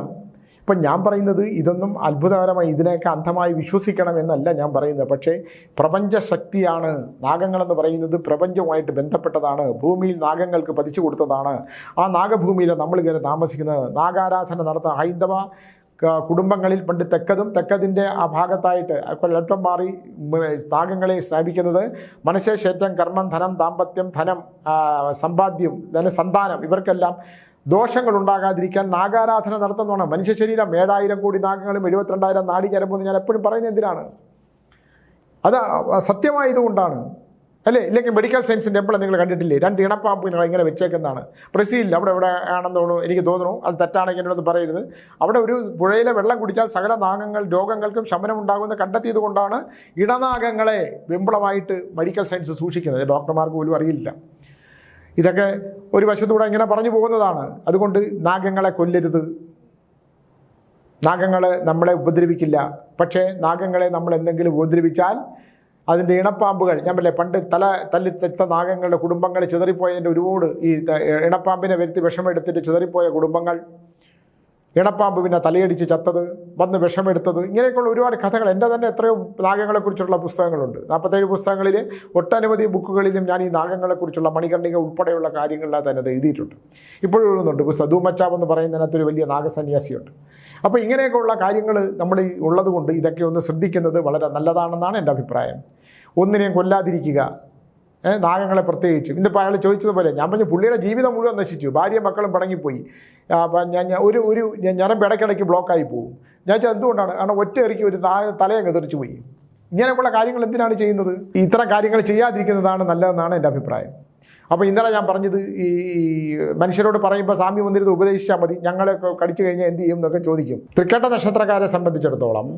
ഇപ്പം ഞാൻ പറയുന്നത് ഇതൊന്നും അത്ഭുതകരമായി ഇതിനെയൊക്കെ അന്ധമായി വിശ്വസിക്കണം എന്നല്ല ഞാൻ പറയുന്നത്. പക്ഷേ പ്രപഞ്ചശക്തിയാണ് നാഗങ്ങളെന്ന് പറയുന്നത്. പ്രപഞ്ചവുമായിട്ട് ബന്ധപ്പെട്ടതാണ്. ഭൂമിയിൽ നാഗങ്ങൾക്ക് പതിച്ചു കൊടുത്തതാണ്. ആ നാഗഭൂമിയിൽ നമ്മൾ ഇങ്ങനെ താമസിക്കുന്നത്. നാഗാരാധന നടത്തുന്ന ഹൈന്ദവ കുടുംബങ്ങളിൽ പണ്ട് തെക്കതിൻ്റെ ആ ഭാഗത്തായിട്ട് അല്പം മാറി നാഗങ്ങളെ സ്ഥാപിക്കുന്നത് മനശേഷേറ്റം, കർമ്മം, ധനം, ദാമ്പത്യം, സമ്പാദ്യം, സന്താനം, ഇവർക്കെല്ലാം ദോഷങ്ങൾ ഉണ്ടാകാതിരിക്കാൻ നാഗാരാധന നടത്തുന്നതാണ്. മനുഷ്യ ശരീരം 7000 കോടി നാഗങ്ങളും 72,000 നാഡീഞരമ്പെന്ന് ഞാൻ എപ്പോഴും പറയുന്നത് എന്തിനാണ്? അത് സത്യമായതുകൊണ്ടാണ്, അല്ലേ? ഇല്ലെങ്കിൽ മെഡിക്കൽ സയൻസിൻ്റെ ടെമ്പിൾ നിങ്ങൾ കണ്ടിട്ടില്ലേ? 2 ഇണപ്പാമ്പുകൾ ഇങ്ങനെ വെച്ചേക്കുന്നതാണ്. ബ്രസീലിൽ എവിടെ ആണെന്ന് തോന്നുന്നു, എനിക്ക് തോന്നുന്നു. അത് തെറ്റാണെങ്കിൽ എന്നോട് പറയരുത്. അവിടെ ഒരു പുഴയിലെ വെള്ളം കുടിച്ചാൽ സകല രോഗങ്ങൾക്കും ശമനം ഉണ്ടാകുമെന്ന് കണ്ടെത്തിയത് കൊണ്ടാണ് ഇടനാഗങ്ങളെ വിപ്ലവമായിട്ട് മെഡിക്കൽ സയൻസ് സൂക്ഷിക്കുന്നത്. ഡോക്ടർമാർക്ക് പോലും അറിയില്ല. ഇതൊക്കെ ഒരു വശത്തൂടെ ഇങ്ങനെ പറഞ്ഞു പോകുന്നതാണ്. അതുകൊണ്ട് നാഗങ്ങളെ കൊല്ലരുത്. നാഗങ്ങൾ നമ്മളെ ഉപദ്രവിക്കില്ല. പക്ഷേ നാഗങ്ങളെ നമ്മൾ എന്തെങ്കിലും ഉപദ്രവിച്ചാൽ അതിൻ്റെ ഇണപ്പാമ്പുകൾ, ഞാൻ പറയല്ലേ, പണ്ട് തല്ലിത്തെത്ത നാഗങ്ങളുടെ കുടുംബങ്ങൾ ചിതറിപ്പോയതിൻ്റെ ഒരുപാട്, ഈ ഇണപ്പാമ്പിനെ വരുത്തി വിഷമെടുത്തിട്ട് ചിതറിപ്പോയ കുടുംബങ്ങൾ, ഇണപ്പാമ്പ് പിന്നെ തലയടിച്ച് ചത്തത്, വന്ന് വിഷമെടുത്തത്, ഇങ്ങനെയൊക്കെയുള്ള ഒരുപാട് കഥകൾ. എൻ്റെ തന്നെ എത്രയോ നാഗങ്ങളെക്കുറിച്ചുള്ള പുസ്തകങ്ങളുണ്ട്. 47 പുസ്തകങ്ങളിൽ ഒട്ടനവധി ബുക്കുകളിലും ഞാൻ ഈ നാഗങ്ങളെക്കുറിച്ചുള്ള മണികർണിക ഉൾപ്പെടെയുള്ള കാര്യങ്ങളെല്ലാം തന്നെ അത് എഴുതിയിട്ടുണ്ട്. ഇപ്പോഴും എഴുതുന്നുണ്ട് പുസ്തകം. ധൂമച്ചാവ് എന്ന് പറയുന്നതിനകത്തൊരു വലിയ നാഗസന്യാസിയുണ്ട്. അപ്പോൾ ഇങ്ങനെയൊക്കെയുള്ള കാര്യങ്ങൾ നമ്മൾ ഉള്ളത് കൊണ്ട് ഇതൊക്കെ ഒന്ന് ശ്രദ്ധിക്കുന്നത് വളരെ നല്ലതാണെന്നാണ് എൻ്റെ അഭിപ്രായം. ഒന്നിനെയും കൊല്ലാതിരിക്കുക, നാഗങ്ങളെ പ്രത്യേകിച്ചും. ഇന്നിപ്പോൾ അയാൾ ചോദിച്ചതുപോലെ ഞാൻ പറഞ്ഞു, പുള്ളിയുടെ ജീവിതം മുഴുവൻ നശിച്ചു, ഭാര്യയും മക്കളും പടങ്ങിപ്പോയി. ഒരു ഞരമ്പ് ഇടയ്ക്കിടയ്ക്ക് ബ്ലോക്കായി പോകും. ഞാൻ ചോദിച്ചാൽ എന്തുകൊണ്ടാണ്? കാരണം ഒറ്റയറിക്ക് ഒരു തലയങ്ങ് തെറിച്ചു പോയി. ഇങ്ങനെയുള്ള കാര്യങ്ങൾ എന്തിനാണ് ചെയ്യുന്നത്? ഇത്തരം കാര്യങ്ങൾ ചെയ്യാതിരിക്കുന്നതാണ് നല്ലതെന്നാണ് എൻ്റെ അഭിപ്രായം. അപ്പോൾ ഇന്നലെ ഞാൻ പറഞ്ഞത്, ഈ മനുഷ്യരോട് പറയുമ്പോൾ സ്വാമി വന്നിരുന്ന് ഉപദേശിച്ചാൽ മതി, ഞങ്ങളെ കടിച്ചു കഴിഞ്ഞാൽ എന്ത് ചെയ്യും എന്നൊക്കെ ചോദിക്കും. തൃക്കേട്ട നക്ഷത്രക്കാരെ സംബന്ധിച്ചിടത്തോളം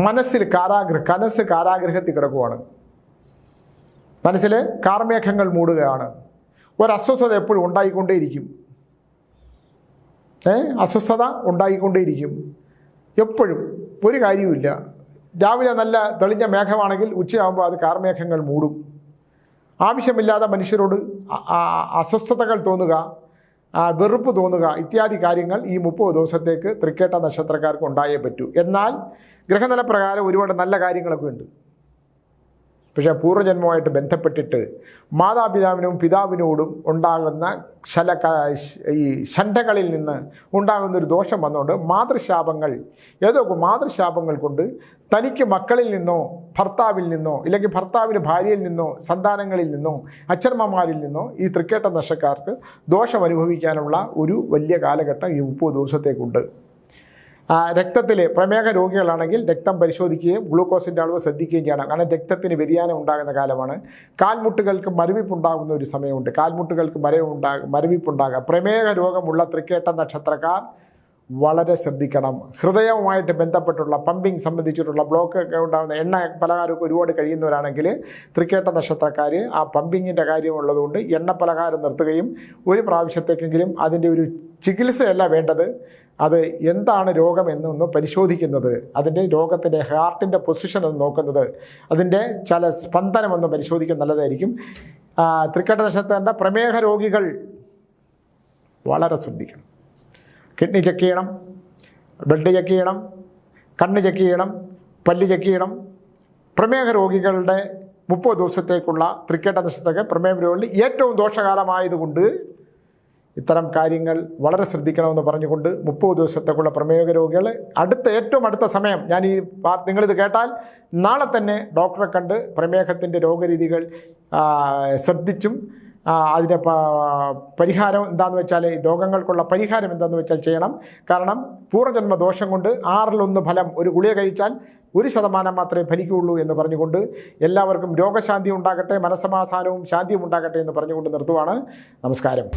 മനസ്സ് കാരാഗ്രഹത്തിൽ കിടക്കുകയാണ്. മനസ്സിൽ കാർമേഘങ്ങൾ മൂടുകയാണ്. ഒരസ്വസ്ഥത എപ്പോഴും ഉണ്ടായിക്കൊണ്ടേയിരിക്കും. അസ്വസ്ഥത ഉണ്ടായിക്കൊണ്ടേയിരിക്കും എപ്പോഴും. ഒരു കാര്യവുമില്ല. രാവിലെ നല്ല തെളിഞ്ഞ മേഘമാണെങ്കിൽ ഉച്ചയാകുമ്പോൾ അത് കാർമേഘങ്ങൾ മൂടും. ആവശ്യമില്ലാതെ മനുഷ്യരോട് അസ്വസ്ഥതകൾ തോന്നുക, വെറുപ്പ് തോന്നുക ഇത്യാദി കാര്യങ്ങൾ ഈ 30 ദിവസത്തേക്ക് തൃക്കേട്ട നക്ഷത്രക്കാർക്ക് ഉണ്ടായേ പറ്റൂ. എന്നാൽ ഗ്രഹനില പ്രകാരം ഒരുപാട് നല്ല കാര്യങ്ങളൊക്കെ ഉണ്ട്. പക്ഷേ പൂർവ്വജന്മവുമായിട്ട് ബന്ധപ്പെട്ടിട്ട് മാതാപിതാവിനും പിതാവിനോടും ഉണ്ടാകുന്ന ഈ ഷണ്ഡകളിൽ നിന്ന് ഉണ്ടാകുന്നൊരു ദോഷം വന്നുകൊണ്ട് മാതൃശാപങ്ങൾ കൊണ്ട് തനിക്ക് മക്കളിൽ നിന്നോ ഭർത്താവിൽ നിന്നോ, ഇല്ലെങ്കിൽ ഭർത്താവിന് ഭാര്യയിൽ നിന്നോ സന്താനങ്ങളിൽ നിന്നോ അച്ഛനമ്മമാരിൽ നിന്നോ ഈ തൃക്കേട്ട നക്ഷത്രക്കാർക്ക് ദോഷം അനുഭവിക്കാനുള്ള ഒരു വലിയ കാലഘട്ടം ഈ 30 ദിവസത്തേക്കുണ്ട്. രക്തത്തിൽ പ്രമേഹ രോഗികളാണെങ്കിൽ രക്തം പരിശോധിക്കുകയും ഗ്ലൂക്കോസിൻ്റെ അളവ് ശ്രദ്ധിക്കുകയും ചെയ്യണം. കാരണം രക്തത്തിന് വ്യതിയാനം ഉണ്ടാകുന്ന കാലമാണ്. കാൽമുട്ടുകൾക്ക് മരവിപ്പുണ്ടാകുന്ന ഒരു സമയമുണ്ട്. കാൽമുട്ടുകൾക്ക് മരവിപ്പുണ്ടാകുക. പ്രമേഹ രോഗമുള്ള തൃക്കേട്ട നക്ഷത്രക്കാർ വളരെ ശ്രദ്ധിക്കണം. ഹൃദയവുമായിട്ട് ബന്ധപ്പെട്ടുള്ള പമ്പിങ് സംബന്ധിച്ചിട്ടുള്ള ബ്ലോക്ക് ഒക്കെ ഉണ്ടാകുന്ന എണ്ണ പലഹാരമൊക്കെ ഒരുപാട് കഴിയുന്നവരാണെങ്കിൽ തൃക്കേട്ട നക്ഷത്രക്കാർ ആ പമ്പിങ്ങിൻ്റെ കാര്യമുള്ളതുകൊണ്ട് എണ്ണ പലഹാരം നിർത്തുകയും ഒരു പ്രാവശ്യത്തേക്കെങ്കിലും അതിൻ്റെ ഒരു ചികിത്സയല്ല വേണ്ടത്, അത് എന്താണ് രോഗമെന്നൊന്ന് പരിശോധിക്കുന്നത്, അതിൻ്റെ രോഗത്തിൻ്റെ ഹാർട്ടിൻ്റെ പൊസിഷൻ ഒന്ന് നോക്കുന്നത്, അതിൻ്റെ ചില സ്പന്ദനമൊന്ന് പരിശോധിക്കുന്നത് നല്ലതായിരിക്കും. തൃക്കേട്ട നക്ഷത്രത്തിൻ്റെ പ്രമേഹ രോഗികൾ വളരെ ശ്രദ്ധിക്കണം. കിഡ്നി ചെക്ക് ചെയ്യണം. ബ്ലഡ് ചെക്ക് ചെയ്യണം, കണ്ണ് ചെക്ക് ചെയ്യണം, പല്ല് ചെക്ക് ചെയ്യണം. പ്രമേഹ രോഗികളുടെ 30 ദിവസത്തേക്കുള്ള തൃക്കേട്ട നക്ഷത്രത്തിൽ പ്രമേഹ രോഗികളിൽ ഏറ്റവും ദോഷകാലമായതുകൊണ്ട് ഇത്തരം കാര്യങ്ങൾ വളരെ ശ്രദ്ധിക്കണമെന്ന് പറഞ്ഞുകൊണ്ട് 30 ദിവസത്തേക്കുള്ള പ്രമേഹ രോഗികൾ ഏറ്റവും അടുത്ത സമയം നിങ്ങളിത് കേട്ടാൽ നാളെ തന്നെ ഡോക്ടറെ കണ്ട് പ്രമേഹത്തിൻ്റെ രോഗരീതികൾ ശ്രദ്ധിച്ചും അതിൻ്റെ പരിഹാരം എന്താണെന്ന് വെച്ചാൽ രോഗങ്ങൾക്കുള്ള പരിഹാരം എന്താണെന്ന് വെച്ചാൽ ചെയ്യണം. കാരണം പൂർവ്വജന്മ ദോഷം കൊണ്ട് 1/6 ഫലം ഒരു ഗുളിക കഴിച്ചാൽ 1% മാത്രമേ ഫലിക്കുകയുള്ളൂ എന്ന് പറഞ്ഞുകൊണ്ട് എല്ലാവർക്കും രോഗശാന്തി ഉണ്ടാകട്ടെ, മനസ്സമാധാനവും ശാന്തിയും ഉണ്ടാകട്ടെ എന്ന് പറഞ്ഞുകൊണ്ട് നിർത്തുവാണ്. നമസ്കാരം.